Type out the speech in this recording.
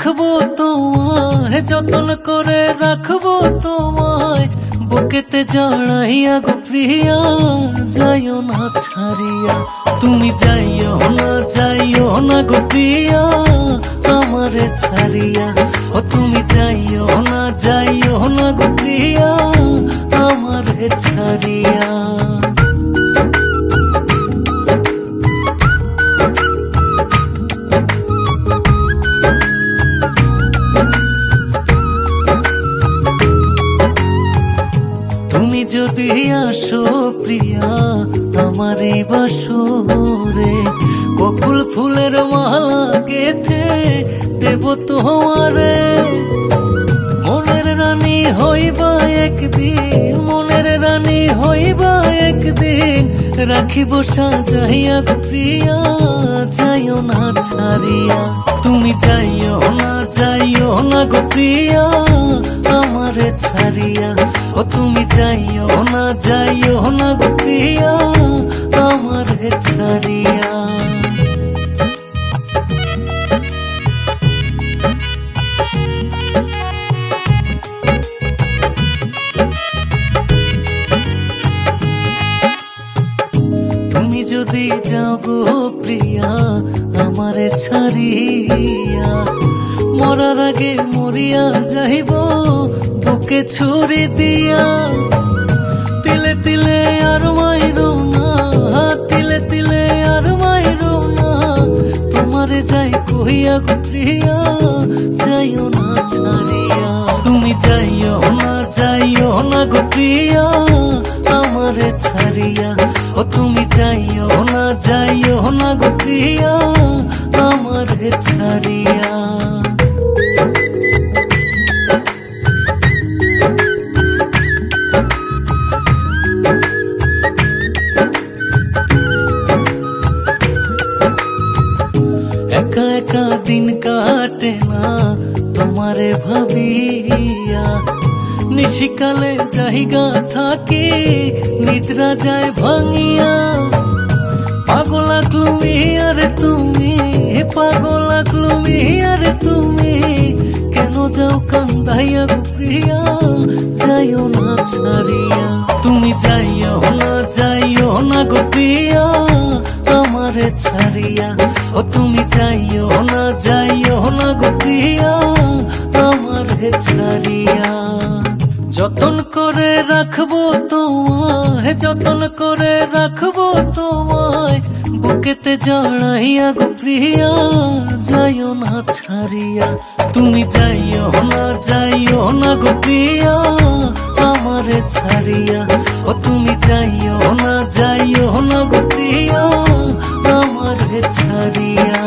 রাখবো তোমায়, যতন করে রাখবো তোমায়, বুকেতে জড়াইয়া গো প্রিয়া, যাইও না ছাড়িয়া। তুমি যাইও না গো প্রিয়া, আমারে ছাড়িয়া। ও তুমি যাইও না গো প্রিয়া, আমারে ছাড়িয়া। তুমি যদি আসো প্রিয়া আমার এই বাসরে, বকুল ফুলের মালা গেথে দেব তোমারে। মনের রানী হইবা একদিন, মনের রানী হইবা একদিন, রাখিব সাজাইয়া গো প্রিয়া, যাইও না ছাড়িয়া। তুমি যাইও না গো প্রিয়া, আমারে ছাড়িয়া। ও তুমি যাইও না গো প্রিয়া, আমারে ছাড়িয়া। তুমি যদি যাও গো প্রিয়া আমারে ছাড়িয়া, মরার আগে মরিয়া যাইব বুকে ছুরি দিয়া। তিলে তিলে আর মাইরো না, তিলে তিলে আর মাইরো না, তোমারে যাই কহিয়া গো প্রিয়া, যাইও না ছাড়িয়া। তুমি যাইও না গো প্রিয়া, আমারে ছাড়িয়া। ও তুমি যাইও না গো প্রিয়া, আমারে ছাড়িয়া। একা একা দিন কাটে না তোমারে ভাবিয়া, নিশিকালে জায়গা থাকি নিদ্রা যায় ভাঙিয়া। পাগল আকলুমি আরে তুমি, পাগল আকলুমি আরে তুমি, কেন যাও কান্দাইয়া গো প্রিয়া, যাইও না ছাড়িয়া। তুমি যাইও না গো প্রিয়া, আমারে ছাড়িয়া। ও তুমি যাইও না গো প্রিয়া, আমারে ছাড়িয়া। যতন করে রাখবো তোমায়, যতন করে রাখবো তোমায়, বুকেতে জড়াইয়া গো প্রিয়া, যাইও না ছাড়িয়া। তুমি যাইও না গো প্রিয়া, আমারে ছাড়িয়া। ও তুমি যাইও না গো প্রিয়া, আমারে ছাড়িয়া।